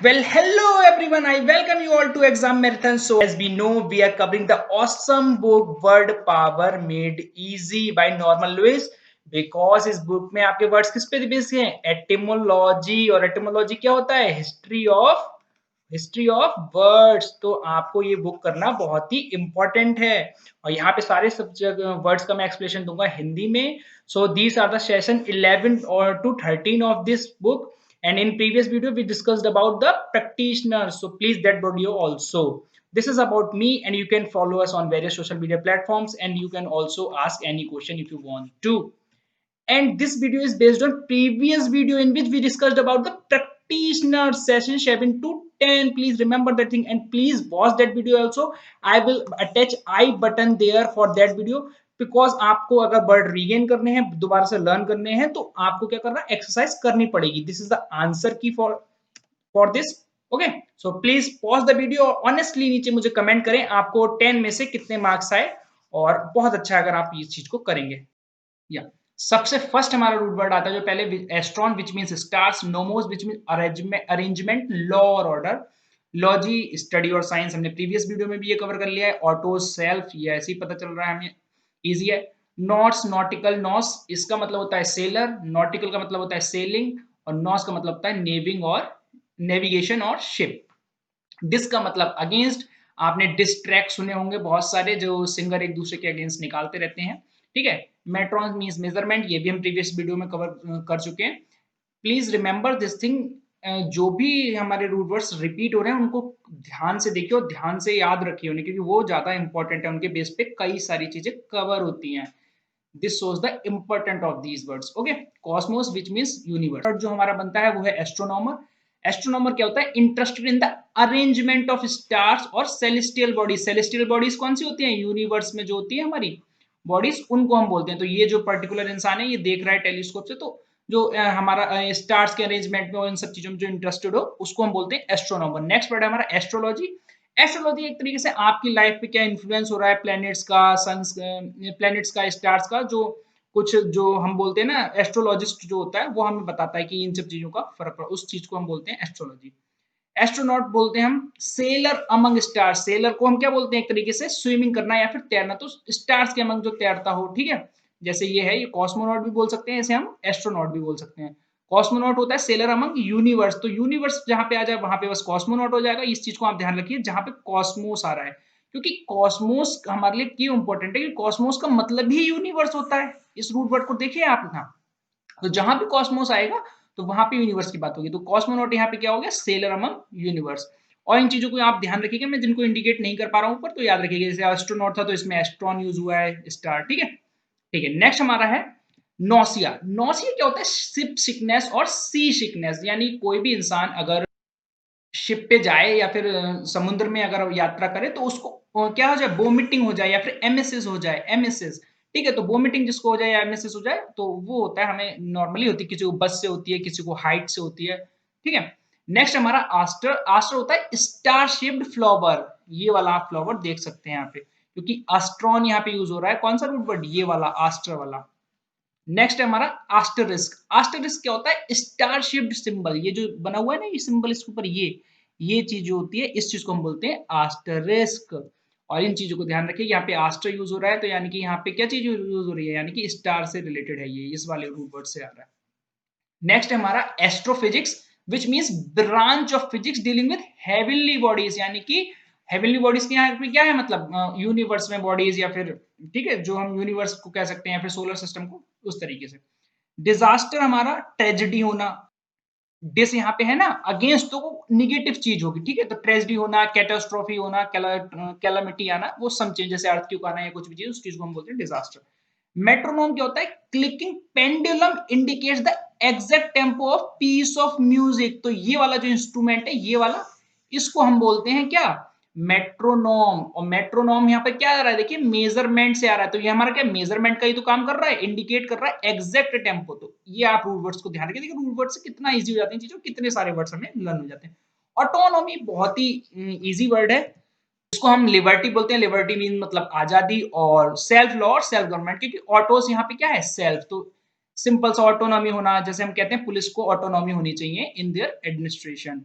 Well, hello everyone. I welcome you all to Exam Marathon. So, as we know, we are covering the awesome book Word Power Made Easy by Norman Lewis. Because इस book में आपके words किस पे based हैं? Etymology. और etymology क्या होता है? History of words. तो आपको ये बुक करना बहुत ही इंपॉर्टेंट है। और यहाँ पे सारे सब्जेक्ट वर्ड्स का मैं एक्सप्लेनेशन दूंगा हिंदी में। So these are the session 11 और to 13 of this book. And in previous video, we discussed about the practitioners. So please that video also. This is about me, and you can follow us on various social media platforms, and you can also ask any question if you want to. And this video is based on previous video in which we discussed about the practitioner session 7 to 10. Please remember that thing and please watch that video also. I will attach I button there for that video. Because आपको अगर word regain करने हैं, दोबारा से learn करने हैं, तो आपको क्या करना है? एक्सरसाइज करनी पड़ेगी. दिस इज द आंसर की for this. Okay, so please pause the video. Honestly नीचे मुझे कमेंट करें आपको 10 में से कितने मार्क्स आए. और बहुत अच्छा है अगर आप इस चीज को करेंगे. या सबसे फर्स्ट हमारा रूट वर्ड आता है जो पहले एस्ट्रॉन which means stars, nomos which mean arrangement, law और ऑर्डर, लॉजी स्टडी और साइंस. हमने प्रीवियस वीडियो में भी ये कवर कर लिया है. ऑटो, सेल्फ, ये ऐसे ही पता चल रहा है हमें, इजी है. नॉट्स, नॉटिकल, नॉस इसका मतलब होता है सेलर, नॉटिकल का मतलब होता है सेलिंग, और नॉस का मतलब होता है नेविंग और नेविगेशन और शिप. डिस का मतलब अगेंस्ट. आपने डिस्ट्रैक्ट सुने होंगे बहुत सारे जो सिंगर एक दूसरे के अगेंस्ट निकालते रहते हैं. ठीक है. मेट्रॉन मींस मेजरमेंट, ये भी हम प्रीवियस वीडियो में कवर कर चुके हैं. Please remember this thing. जो भी हमारे रूट वर्ड्स रिपीट हो रहे हैं उनको ध्यान से देखिए और ध्यान से याद रखिए उन्हें, क्योंकि वो ज्यादा इंपॉर्टेंट है. उनके बेस पे कई सारी चीजें कवर होती हैं. This shows the important of these words. Okay. Cosmos which means universe. जो हमारा बनता है वो है एस्ट्रोनॉमर. एस्ट्रोनॉमर क्या होता है? Interested in the arrangement of stars और सेलेस्टियल बॉडीज. सेलेस्टियल बॉडीज कौन सी होती हैं? यूनिवर्स में जो होती है हमारी बॉडीज, उनको हम बोलते हैं. तो ये जो पर्टिकुलर इंसान है ये देख रहा है टेलीस्कोप से, तो जो हमारा स्टार्स के अरेंजमेंट में और इन सब चीजों में जो इंटरेस्टेड हो उसको हम बोलते हैं एस्ट्रोनॉमर. नेक्स्ट वर्ड है हमारा एस्ट्रोलॉजी. एस्ट्रोलॉजी एक तरीके से आपकी लाइफ पे क्या इन्फ्लुएंस हो रहा है प्लैनेट्स का, सन्स, प्लैनेट्स का, स्टार्स का, जो कुछ जो हम बोलते हैं ना, एस्ट्रोलॉजिस्ट जो होता है वो हमें बताता है कि इन सब चीजों का फर्क पड़ा, उस चीज को हम बोलते हैं एस्ट्रोलॉजी. एस्ट्रोनॉट बोलते हैं हम सेलर अमंग स्टार्स. सेलर को हम क्या बोलते हैं? एक तरीके से स्विमिंग करना या फिर तैरना, तो स्टार्स के अमंग जो तैरता हो. ठीक है. जैसे ये है, ये कॉस्मोनॉट भी बोल सकते हैं, ऐसे हम एस्ट्रोनॉट भी बोल सकते हैं. कॉस्मोनॉट होता है सेलर अमंग यूनिवर्स. तो यूनिवर्स जहां पे आ जाए वहां पे बस कॉस्मोनॉट हो जाएगा. इस चीज को आप ध्यान रखिए जहां पे कॉस्मोस आ रहा है, क्योंकि कॉस्मोस हमारे लिए क्यों इंपॉर्टेंट है कि कॉस्मोस का मतलब ही यूनिवर्स होता है. इस रूट वर्ड को देखिए आप यहाँ. तो जहां भी कॉस्मोस आएगा तो वहां पे यूनिवर्स की बात होगी. तो कॉस्मोनॉट यहाँ पे क्या हो गया? Seller among universe. और इन चीजों को आप ध्यान रखिएगा, मैं जिनको इंडिकेट नहीं कर पा रहा हूं ऊपर, तो याद रखिएगा. जैसे एस्ट्रोनॉट था तो इसमें एस्ट्रॉन यूज हुआ है, स्टार. ठीक है. ठीक है. नेक्स्ट हमारा है नौसिया. नौसिया क्या होता है? शिप सिकनेस और सी सिकनेस. यानी कोई भी इंसान अगर शिप पे जाए या फिर समुद्र में अगर यात्रा करे तो उसको क्या हो जाए? वोमिटिंग हो जाए या फिर एमएसएस हो जाए. एमएसएस. ठीक है. तो वोमिटिंग जिसको हो जाए या एमएसएस हो जाए तो वो होता है, हमें नॉर्मली होती है, किसी को बस से होती है, किसी को हाइट से होती है. ठीक है. नेक्स्ट हमारा आस्टर. आस्टर होता है स्टार शेप्ड फ्लावर. ये वाला आप फ्लावर देख सकते हैं यहाँ पे, क्योंकि एस्ट्रॉन यहाँ पे यूज हो रहा है. कौन सा रूट वर्ड? ये वाला, आस्टर वाला. नेक्स्ट है हमारा आस्टरिस्क. आस्टरिस्क क्या होता है? Star shaped symbol. ये जो बना हुआ है ना, ये सिंबल इसके ऊपर, ये चीज जो होती है इस चीज को हम बोलते हैं आस्टरिस्क. और इन चीजों को ध्यान रखिए. यहाँ पे आस्टर यूज हो रहा है तो यानी कि यहाँ पे क्या चीज यूज हो रही है? यानी कि स्टार से रिलेटेड है, ये इस वाले रूट वर्ड से आ रहा है. नेक्स्ट है हमारा astrophysics which means branch of physics dealing with heavenly bodies. यानी कि हेवनली बॉडीज के यहाँ पे क्या है? मतलब यूनिवर्स में बॉडीज, या फिर ठीक है जो हम यूनिवर्स को कह सकते हैं या फिर सोलर सिस्टम को, उस तरीके से. डिजास्टर हमारा ट्रेजेडी होना. डिस यहाँ पे है ना अगेंस्ट, तो वो निगेटिव चीज होगी. ठीक है. तो ट्रेजेडी होना, कैटास्ट्रोफी होना, कैलामिटी आना, वो सम चीज जैसे अर्थक्वेक आना या कुछ भी चीज, उस चीज को हम बोलते हैं डिजास्टर. मेट्रोनोम क्या होता है? Clicking pendulum indicates the exact tempo of peace of music. तो ये वाला जो इंस्ट्रूमेंट है, ये वाला, इसको हम बोलते हैं क्या? मेट्रोनोम. और मेट्रोनोम यहाँ पे क्या आ रहा है? देखिए मेजरमेंट से आ रहा है, तो ये हमारा क्या मेजरमेंट का ही तो काम कर रहा है, इंडिकेट कर रहा है एग्जैक्ट टेम्पो. तो ये आप रूल वर्ड्स को ध्यान रखिए. देखिए रूल वर्ड से कितना इजी हो जाते हैं चीजों, कितने सारे वर्ड्स हमें लर्न हो जाते हैं. ऑटोनॉमी बहुत ही इजी वर्ड है. इसको हम लिबर्टी बोलते हैं. लिबर्टी मीन मतलब आजादी, और सेल्फ लॉ और सेल्फ गवर्नमेंट, क्योंकि ऑटोस यहाँ पे क्या है? सेल्फ. तो सिंपल सा ऑटोनॉमी होना, जैसे हम कहते हैं पुलिस को ऑटोनॉमी होनी चाहिए in their administration.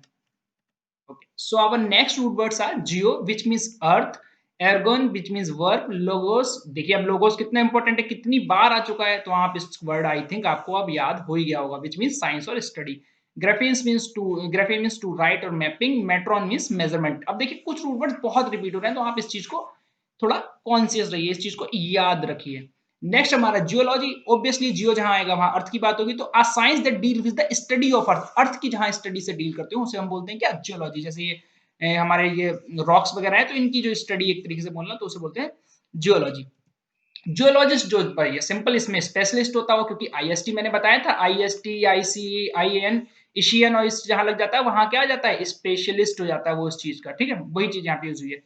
Okay. So our next root words are geo, which means earth, ergon, which means work, logos. देखिए अब logos कितना इंपॉर्टेंट है, कितनी बार आ चुका है, तो आप इस वर्ड आई थिंक आपको अब याद हो ही गया होगा, which means साइंस और study. Graphein means to write और मैपिंग. Metron means measurement. अब देखिए कुछ रूट वर्ड्स बहुत रिपीट हो रहे हैं, तो आप इस चीज को थोड़ा कॉन्शियस रहिए, इस चीज को याद रखिए. नेक्स्ट हमारा जियोलॉजी. ऑब्वियसली जियो जहां आएगा वहां अर्थ की बात होगी, तो a science that deal with the study of earth. Earth की जहां स्टडी से डील करते हो उसे हम बोलते हैं क्या, जियोलॉजी. जैसे ये हमारे ये रॉक्स वगैरह है, तो इनकी जो स्टडी एक तरीके से बोलना, तो उसे बोलते हैं जियोलॉजी. जियोलॉजिस्ट जो भाई सिंपल इसमें स्पेशलिस्ट होता हो, क्योंकि आईएसटी मैंने बताया था, आईएसटी आईसी आईएन एशियन, और इस जहां लग जाता है वहां क्या आ जाता है, स्पेशलिस्ट हो जाता है वो इस चीज का. ठीक है, वही चीज यहाँ पे यूज हुई है.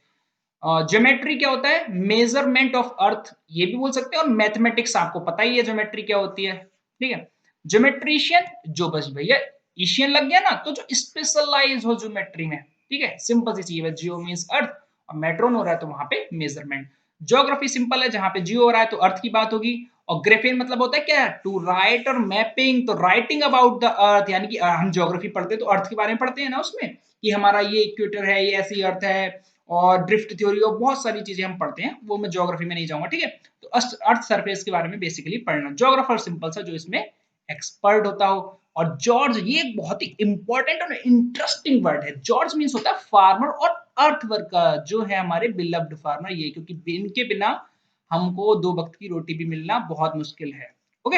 ज्योमेट्री क्या होता है, मेजरमेंट ऑफ अर्थ, ये भी बोल सकते हैं. और मैथमेटिक्स आपको पता ही है ज्योमेट्री क्या होती है. ठीक है. ज्योमेट्रिशियन जो बस भैया एशियन लग गया ना, तो जो स्पेशलाइज हो ज्योमेट्री में. ठीक है, सिंपल सी चीज है. जियो मींस अर्थ, और मेट्रोन हो रहा है तो वहां पे मेजरमेंट. ज्योग्राफी सिंपल है, जहां पे जियो हो रहा है तो अर्थ की बात होगी. और ग्रेफेन मतलब होता है क्या, टू राइट और मैपिंग, तो राइटिंग अबाउट द अर्थ, यानी कि हम ज्योग्राफी पढ़ते हैं तो अर्थ के बारे में पढ़ते हैं ना उसमें, कि हमारा ये इक्वेटर है, ये ऐसी अर्थ है, और ड्रिफ्ट थ्योरी और बहुत सारी चीजें हम पढ़ते हैं, वो मैं ज्योग्राफी में नहीं जाऊंगा. ठीक है, तो अर्थ सरफेस के बारे में बेसिकली पढ़ना. ज्योग्राफर सिंपल सा जो इसमें एक्सपर्ट होता हो. और जॉर्ज, ये एक बहुत ही इंपॉर्टेंट और इंटरेस्टिंग वर्ड है. जॉर्ज मीन्स होता है फार्मर और अर्थ वर्कर, जो है हमारे बिलव्ड फार्मर, ये क्योंकि इनके बिना हमको दो वक्त की रोटी भी मिलना बहुत मुश्किल है. ओके.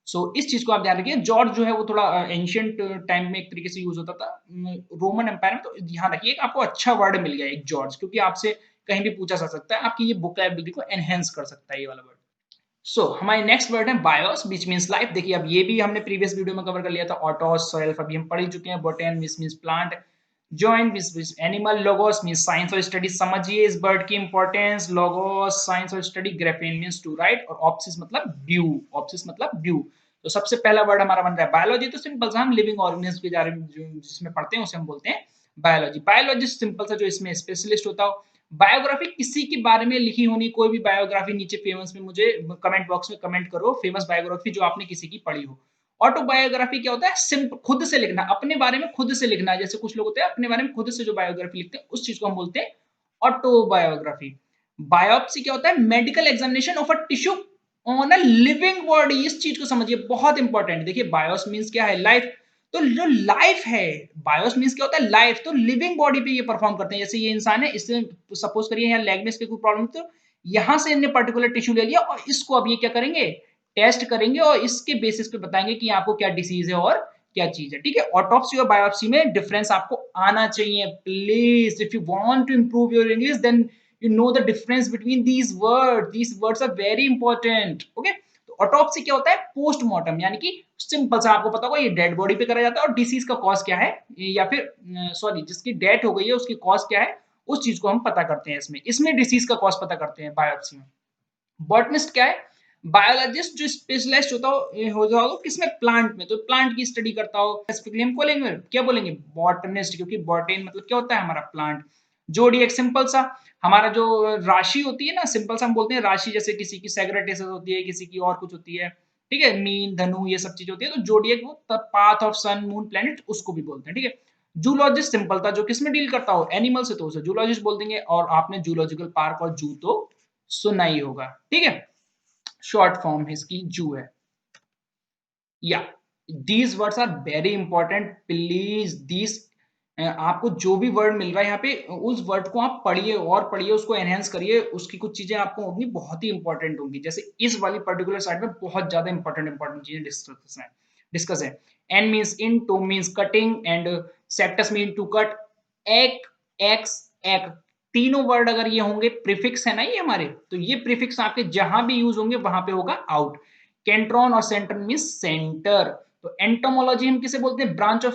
सो इस चीज को आप ध्यान रखिए. जॉर्ज जो है वो थोड़ा एंशियंट टाइम में एक तरीके से यूज होता था रोमन एम्पायर में, तो ध्यान रखिए आपको अच्छा वर्ड मिल गया एक जॉर्ज, क्योंकि आपसे कहीं भी पूछा जा सकता है, आपकी ये वोकैबुलरी को एनहेंस कर सकता है ये वाला वर्ड. सो हमारी नेक्स्ट वर्ड है बायोस, विच मींस लाइफ. देखिए अब ये भी हमने प्रीवियस वीडियो में कवर कर लिया था. ऑटोस, सेल्फ अभी हम पढ़ ही चुके हैं. Botane means plant. जॉइन means animal. Logos means science और स्टडी. समझिए इस वर्ड की इंपॉर्टेंस. लोगोस साइंस और study. Graphein means to write, और ऑप्सिस मतलब ड्यू. ऑप्सिस मतलब ड्यू. तो सबसे पहला वर्ड हमारा बन रहा है बायोलॉजी. तो सिंपल सा हम लिविंग ऑर्गेनिज्म के बारे में जिसमें पढ़ते हैं उसे हम बोलते हैं बायोलॉजी. बायोलॉजिस्ट सिंपल सा जो इसमें स्पेशलिस्ट होता हो. बायोग्राफी किसी के बारे में लिखी होनी, कोई भी बायोग्राफी नीचे फेमस में मुझे कमेंट बॉक्स में कमेंट करो, फेमस बायोग्राफी जो आपने किसी की पढ़ी हो. ऑटोबायोग्राफी क्या होता है, सिंपल खुद से लिखना, अपने बारे में खुद से लिखना. जैसे कुछ लोग होते हैं अपने बारे में खुद से जो बायोग्राफी लिखते हैं, उस चीज को हम बोलते हैं ऑटोबायोग्राफी. बायोप्सी क्या होता है, medical examination of a tissue on a living body. इस चीज को समझिए, बहुत इंपॉर्टेंट. देखिए बायोस मींस क्या है, लाइफ. तो जो लाइफ है, बायोस मींस क्या होता है, लाइफ. तो लिविंग बॉडी पे ये परफॉर्म करते हैं. जैसे ये इंसान है, इससे सपोज करिए यहाँ लेग में इसके कोई प्रॉब्लम, तो यहाँ से इन्हें पर्टिकुलर टिश्यू ले लिया, और इसको अब ये क्या करेंगे, टेस्ट करेंगे, और इसके बेसिस पे बताएंगे कि आपको क्या डिसीज है और क्या चीज है. ठीक है, ऑटोप्सी और बायोप्सी में डिफरेंस आपको आना चाहिए please. If you want to improve your English, then you know the difference between these words are very important. Okay. तो ऑटोप्सी क्या होता है, पोस्टमार्टम, यानी कि सिंपल सा आपको पता होगा ये डेड बॉडी पे करा जाता है, और डिसीज का कॉज क्या है, या फिर सॉरी जिसकी डेथ हो गई है उसकी कॉज क्या है, उस चीज को हम पता करते हैं. इसमें इसमें डिसीज का कॉज पता करते हैं बायोप्सी में. बॉटनिस्ट क्या है, बायोलॉजिस्ट जो स्पेशलिस्ट होता हो जाओ किसमें, प्लांट में, तो प्लांट की स्टडी करता हो. स्पेसिफिकली हम बोलेंगे क्या, बोलेंगे बॉटनिस्ट, क्योंकि बॉटन मतलब क्या होता है हमारा प्लांट. जोड़ी एक सिंपल सा, हमारा जो राशि होती है ना, सिंपल सा हम बोलते हैं राशि. जैसे किसी की सेग्रेटेस होती है, किसी की और कुछ होती है. ठीक है, मीन धनु ये सब चीज होती है. तो जोडियक वो path of sun moon planet, उसको भी बोलते हैं. ठीक है. जूलॉजिस्ट सिंपल था, जो किसमें डील करता हो, एनिमल से, तो उसे जूलॉजिस्ट बोल देंगे. और आपने जूलॉजिकल पार्क और जू तो सुना ही होगा. ठीक है, शॉर्ट फॉर्म इसकी जू है. या these words are very important please. These आपको जो भी वर्ड मिल रहा है यहाँ पे, उस वर्ड को आप पढ़िए और पढ़िए, उसको एनहेंस करिए. उसकी कुछ चीजें आपको होंगी बहुत ही इंपॉर्टेंट होंगी. जैसे इस वाली पर्टिकुलर साइड में बहुत ज्यादा इंपॉर्टेंट चीजें डिस्कस है. एन मीन्स इन, टो means cutting, and sectus mean to cut. एक, एक्स, एक, तीनों वर्ड अगर ये होंगे, प्रीफिक्स है ना ये हमारे, तो ये प्रीफिक्स आपके जहां भी यूज होंगे वहां पे होगा आउट. केंट्रॉन और सेंटर मीन सेंटर. तो एंटोमोलॉजी हम किसे बोलते हैं, branch of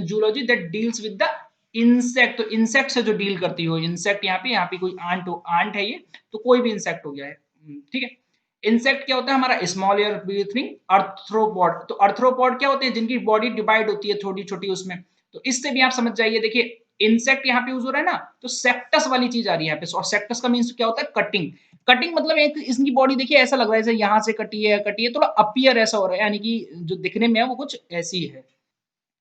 zoology that deals with the insect. तो इंसेक्ट से जो डील करती हो, इंसेक्ट यहाँ पे कोई आंट है ये, तो कोई भी इंसेक्ट हो गया है. ठीक है. इंसेक्ट क्या होता है हमारा, स्मॉल एयर ब्रीथिंग अर्थ्रोपॉड. तो अर्थ्रोपॉड क्या होते हैं, जिनकी बॉडी डिवाइड होती है थोड़ी छोटी उसमें. तो इससे भी आप समझ जाइए. देखिए इंसेक्ट यहाँ पे यूज हो रहा है ना, तो सेक्टस वाली चीज आ रही है यहाँ पे. और सेक्टस का मीन्स क्या होता है, कटिंग. कटिंग मतलब एक इसकी बॉडी देखिए ऐसा लग रहा है जैसे यहाँ से कटी है, थोड़ा अपीयर ऐसा हो रहा है, यानी कि जो दिखने में है वो कुछ ऐसी है.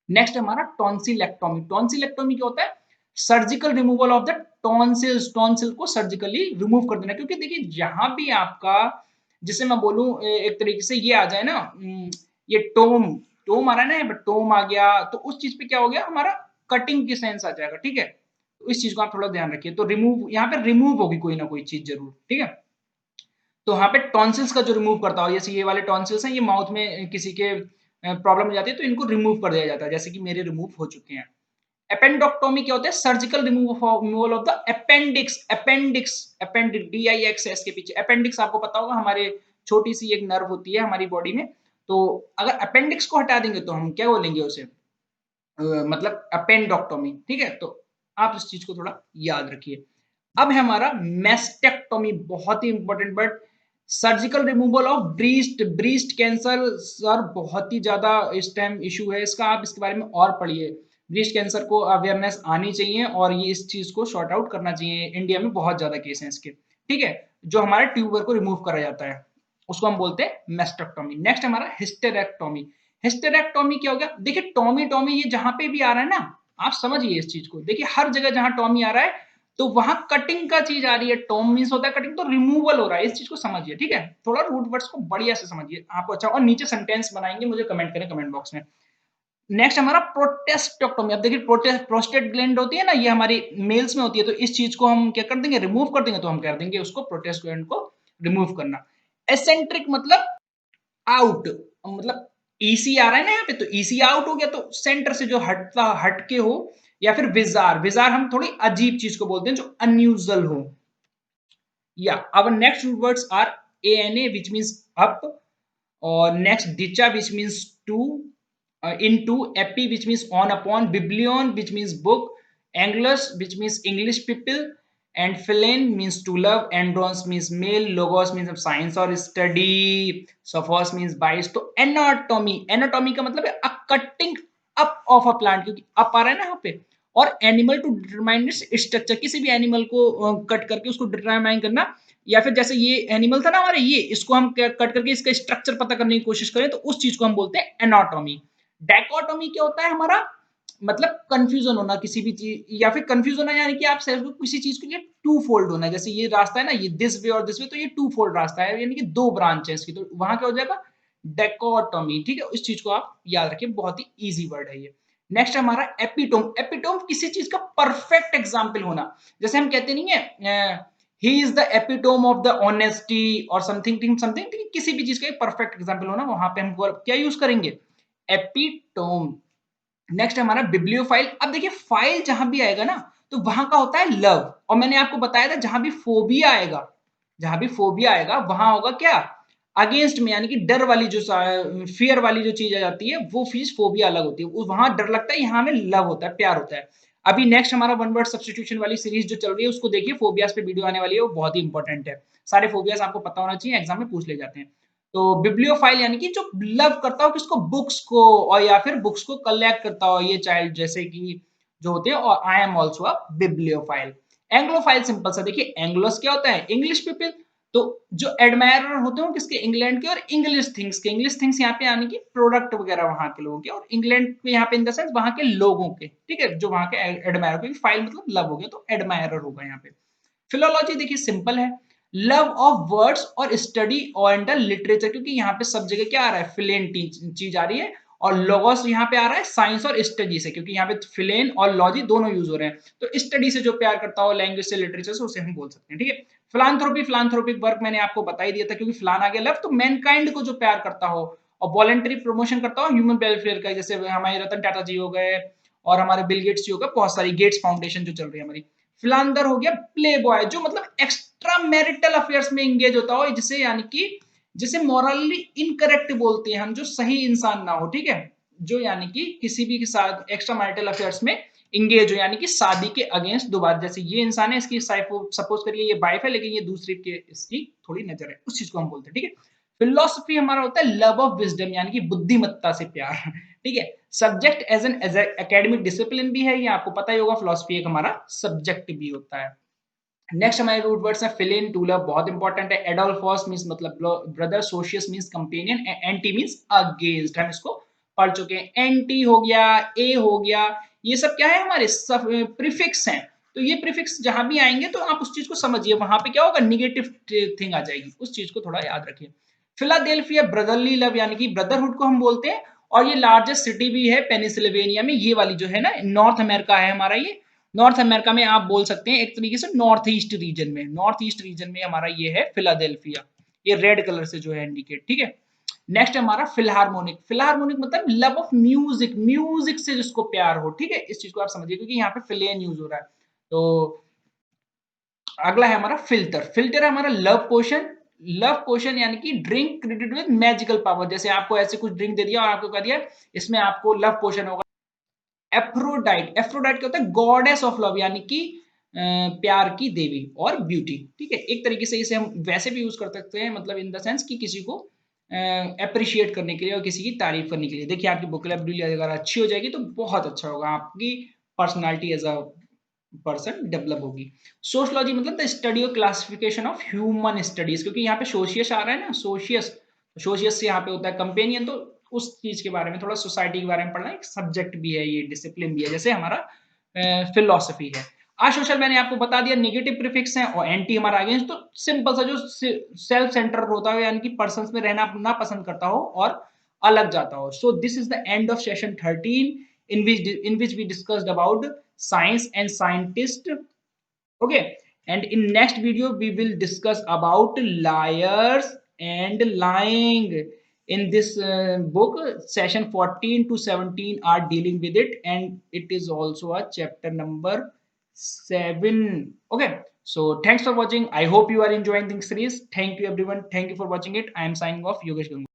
नेक्स्ट हमारा टॉन्सिलेक्टोमी. टॉन्सिलेक्टोमी क्या होता है, surgical removal of the tonsils, tonsil को सर्जिकली रिमूव कर देना, क्योंकि देखिए जहां भी आपका, जिसे मैं बोलूं एक तरीके से ये आ जाए ना, ये टोम, टोम आ रहा है ना, यहाँ पे टोम आ गया, तो उस चीज पे क्या हो गया, हमारा कटिंग की सेंस आ जाएगा, ठीक है। तो इस चीज को आप थोड़ा ध्यान रखिए। तो रिमूव, यहाँ पे रिमूव होगी कोई ना कोई चीज जरूर, ठीक है। तो यहाँ पे टॉन्सिल्स का जो रिमूव करता हो, जैसे ये वाले टॉन्सिल्स हैं, ये माउथ में किसी के प्रॉब्लम हो जाती है तो इनको रिमूव कर दिया जाता है, जैसे कि मेरे रिमूव हो चुके हैं। एपेंडोक्टोमी क्या होता है, surgical removal of the appendix, appendix, appendix, DIXS के पीछे अपेंडिक्स आपको पता होगा, हमारे छोटी सी एक नर्व होती है हमारी बॉडी में। तो अगर अपेंडिक्स को हटा देंगे तो हम क्या बोलेंगे उसे, मतलब अपेंडोक्टोमी, ठीक है। तो आप इस चीज को थोड़ा याद रखिए। अब है हमारा मेस्टेक्टोमी, बहुत ही important but surgical removal of breast, breast cancer sir बहुत ही ज्यादा इस टाइम इशू है इसका, आप इसके बारे में और पढ़िए। ब्रीस्ट कैंसर को अवेयरनेस आनी चाहिए और ये इस चीज को शॉर्ट आउट करना चाहिए, इंडिया में बहुत ज्यादा केस हैं इसके, ठीक है। जो हमारे ट्यूबर को रिमूव करा जाता है उसको हम बोलते हैं मेस्टेक्टोमी। नेक्स्ट हमारा हिस्टेरेक्टोमी। हिस्टेरेक्टोमी क्या हो गया, देखिए टॉमी टॉमी ये जहां पे भी आ रहा है ना, आप समझिए इस चीज को, देखिए हर जगह जहां टॉमी आ रहा है तो वहां कटिंग का चीज आ रही है, टॉम मींस होता है कटिंग, तो रिमूवल हो रहा है, इस चीज को समझिए, ठीक है। थोड़ा रूट वर्ड्स को बढ़िया से समझिए आपको अच्छा, और नीचे सेंटेंस बनाएंगे मुझे कमेंट करें कमेंट बॉक्स में। नेक्स्ट हमारा प्रोटेस्टेक्टोमी। अब देखिए प्रोस्टेट ग्लैंड होती है ना, ये हमारी मेल्स में होती है, तो इस चीज को हम क्या कर देंगे, रिमूव कर देंगे, तो हम कर देंगे उसको प्रोटेस्ट ग्लैंड को रिमूव करना। एसेंट्रिक मतलब आउट, मतलब ईसी आ रहा है ना यहाँ पे, तो ईसी आउट हो गया, तो सेंटर से जो हटता हटके हो, या फिर विजार, विजार हम थोड़ी अजीब चीज को बोलते हैं जो अनयूजुअल हो। या our next root words are ANA which means up, or next dicha which means to, into, epi which means on upon, biblion which means book, anglus which means English people, and philen means to love, androns means male, logos means of science or study, sophos means bias। तो anatomy, anatomy का मतलब है a cutting up of a plant, क्योंकि up आ रहा है ना यहाँ पे, और animal to determine its structure, किसी भी एनिमल को कट करके उसको डिटरमाइन करना, या फिर जैसे ये एनिमल था ना हमारे, ये इसको हम कट करके इसका स्ट्रक्चर पता करने की कोशिश करें तो उस चीज को हम बोलते हैं एनाटॉमी। डायकोटॉमी क्या होता है हमारा, मतलब कंफ्यूजन होना किसी भी चीज, या फिर कंफ्यूज होना यानी कि आप किसी चीज के लिए टू फोल्ड होना, जैसे ये रास्ता है ना, ये दिस वे और दिस वे, तो ये टू फोल्ड रास्ता है, यानी कि दो ब्रांच है इसकी, तो वहां क्या हो जाएगा, डायकोटॉमी, ठीक है। इस चीज को आप याद रखिए, बहुत ही इजी वर्ड है ये। नेक्स्ट हमारा एपिटोम। एपिटोम किसी चीज का परफेक्ट एग्जाम्पल होना, जैसे हम कहते नहीं है he is the epitome of the honesty और समथिंग समथिंग, किसी भी चीज का एक परफेक्ट एग्जाम्पल होना, वहां पे हम क्या यूज करेंगे, एपिटोम। नेक्स्ट हमारा बिब्लियोफाइल। अब देखिए फाइल जहां भी आएगा ना तो वहां का होता है लव, और मैंने आपको बताया था जहां भी फोबिया आएगा, जहां भी फोबिया आएगा वहां होगा क्या, अगेंस्ट में, यानी कि डर वाली जो फियर वाली जो चीज आ जाती है वो चीज फोबिया अलग होती है, वहां डर लगता है, यहाँ में लव होता है, प्यार होता है। अभी नेक्स्ट हमारा वन वर्ड सब्सटीट्यूशन वाली सीरीज जो चल रही है उसको देखिए, फोबियास पे वीडियो आने वाली है, वो बहुत ही इंपॉर्टेंट है, सारे फोबियास आपको पता होना चाहिए, एग्जाम में पूछ ले जाते हैं। तो बिब्लियोफाइल यानी कि जो लव करता हो किसको, बुक्स को, और या फिर बुक्स को कलेक्ट करता हो, ये चाइल्ड जैसे कि जो होते हैं, और I am also a bibliophile. Anglophile simple सा, देखिए एंग्लोस क्या होता है, इंग्लिश पीपल, तो जो एडमायरर होते हैं किसके, इंग्लैंड के, और इंग्लिश थिंग्स के, इंग्लिश थिंग्स यहाँ पे यानी कि प्रोडक्ट वगैरह वहां के लोगों के, और इंग्लैंड पे यहाँ पे इन द सेंस वहां के लोगों के, ठीक है, जो वहां के एडमायरर, क्योंकि फाइल मतलब लव हो गया तो एडमायरर होगा यहाँ पे। फिलोलॉजी देखिए सिंपल है, लव ऑफ वर्ड्स और स्टडी और द लिटरेचर, क्योंकि यहाँ पे सब जगह क्या आ रहा है, फिलेन चीज आ रही है, और लोगोस यहाँ पे आ रहा है साइंस और स्टडी से, क्योंकि यहाँ पे फिलेन और लॉजी दोनों यूज हो रहे हैं, तो स्टडी से जो प्यार करता हो लैंग्वेज से लिटरेचर से उसे हम बोल सकते हैं, ठीक है। फिलांथ्रोपी, फिलांथ्रोपिक वर्क मैंने आपको बता ही दिया था, क्योंकि फिलान आ गया लव, तो मैनकाइंड को जो प्यार करता हो और वॉलंटरी प्रमोशन करता हो ह्यूमन वेलफेयर का, जैसे हमारे रतन टाटा जी हो गए और हमारे बिल गेट्स जी हो गए, बहुत सारी गेट्स फाउंडेशन जो चल रही है हमारी। फिलांदर हो गया प्ले बॉय, जो मतलब एक्स्ट्रा मैरिटल अफेयर्स में एंगेज होता हो, जिसे यानी कि जिसे मॉरली इनकरेक्ट बोलते हैं हम, जो सही इंसान ना हो, ठीक है, जो यानी कि किसी भी के साथ एक्स्ट्रा मैरिटल अफेयर्स में इंगेज हो, यानी कि शादी के अगेंस्ट दोबारा, जैसे ये इंसान है इसकी सपोज करिए ये वाइफ है लेकिन ये दूसरी के इसकी थोड़ी नजर है, उस चीज को हम बोलते हैं, ठीक है। फिलोसफी हमारा होता है लव ऑफ विजडम, यानी कि बुद्धिमत्ता से प्यार, ठीक है। Subject as an academic discipline भी है, ये आपको पता ही होगा, फिलोसफी एक हमारा सब्जेक्ट भी होता है। नेक्स्ट हमारे रूट वर्ड्स है फिलिन, टू लव, बहुत इंपॉर्टेंट है। एडोल्फोस मींस मतलब brother, socius means companion, anti means against, हम इसको पढ़ चुके हैं। एंटी हो गया, ए हो गया, ये सब क्या है हमारे सब प्रीफिक्स हैं। तो ये प्रीफिक्स जहां भी आएंगे तो आप उस चीज को समझिए, वहां पे क्या होगा, निगेटिव थिंग आ जाएगी, उस चीज को थोड़ा याद रखिए। फिलाडेल्फिया ब्रदरली लव यानी कि ब्रदरहुड को हम बोलते हैं, और ये लार्जेस्ट सिटी भी है पेनिसिल्वेनिया में, ये वाली जो है ना, नॉर्थ अमेरिका है हमारा ये। नॉर्थ अमेरिका में आप बोल सकते हैं एक तरीके से नॉर्थ ईस्ट रीजन में, नॉर्थ ईस्ट रीजन में हमारा ये है फिलाडेल्फिया, ये रेड कलर से जो है इंडिकेट, ठीक है। नेक्स्ट हमारा फिलहार्मोनिक, फिलहार्मोनिक मतलब लव ऑफ म्यूजिक, म्यूजिक से जिसको प्यार हो, ठीक है, इस चीज को आप समझिए क्योंकि यहाँ पे फिलेन यूज हो रहा है। तो अगला है हमारा फिल्टर, फिल्टर है हमारा लव पोशन, लव पोशन यानी कि drink credit with magical power, जैसे आपको ऐसे कुछ ड्रिंक दे दिया और आपको कह दिया इसमें आपको लव पोशन होगा। एफ्रोडाइट, एफ्रोडाइट क्या होता है, गॉडेस ऑफ लव यानी कि प्यार की देवी और ब्यूटी, ठीक है। एक तरीके से इसे हम वैसे भी यूज कर सकते हैं, मतलब इन द सेंस कि किसी को अप्रिशिएट करने के लिए और किसी की तारीफ करने के लिए। देखिए आपकी वोकैब्युलरी अगर अच्छी हो जाएगी तो बहुत अच्छा होगा, आपकी personality as a person develop होगी। सोशलॉजी मतलब द स्टडी और क्लासिफिकेशन ऑफ ह्यूमन स्टडीज, क्योंकि यहाँ पे सोशियस आ रहा है ना, सोशियस, सोशियस से यहाँ पे होता है कंपेनियन, तो उस चीज के बारे में थोड़ा सोसाइटी के बारे में पढ़ना, एक सब्जेक्ट भी है ये, डिसिप्लिन भी है, जैसे हमारा फिलोसफी है। असोशल मैंने आपको बता दिया, नेगेटिव प्रीफिक्स है, और एंटी हमारा अगेंस्ट, तो सिंपल सा जो सेल्फ सेंटर होता है यानी कि पर्सन में रहना ना पसंद करता हो और अलग जाता हो। So this is the end of session 13 in which we discussed about science and scientist. Okay, and in next video we will discuss about liars and lying. In this book, session 14 to 17 are dealing with it, and it is also a chapter number 7. Okay, so thanks for watching. I hope you are enjoying this series. Thank you everyone, thank you for watching it. I am signing off, Yogesh Gangu.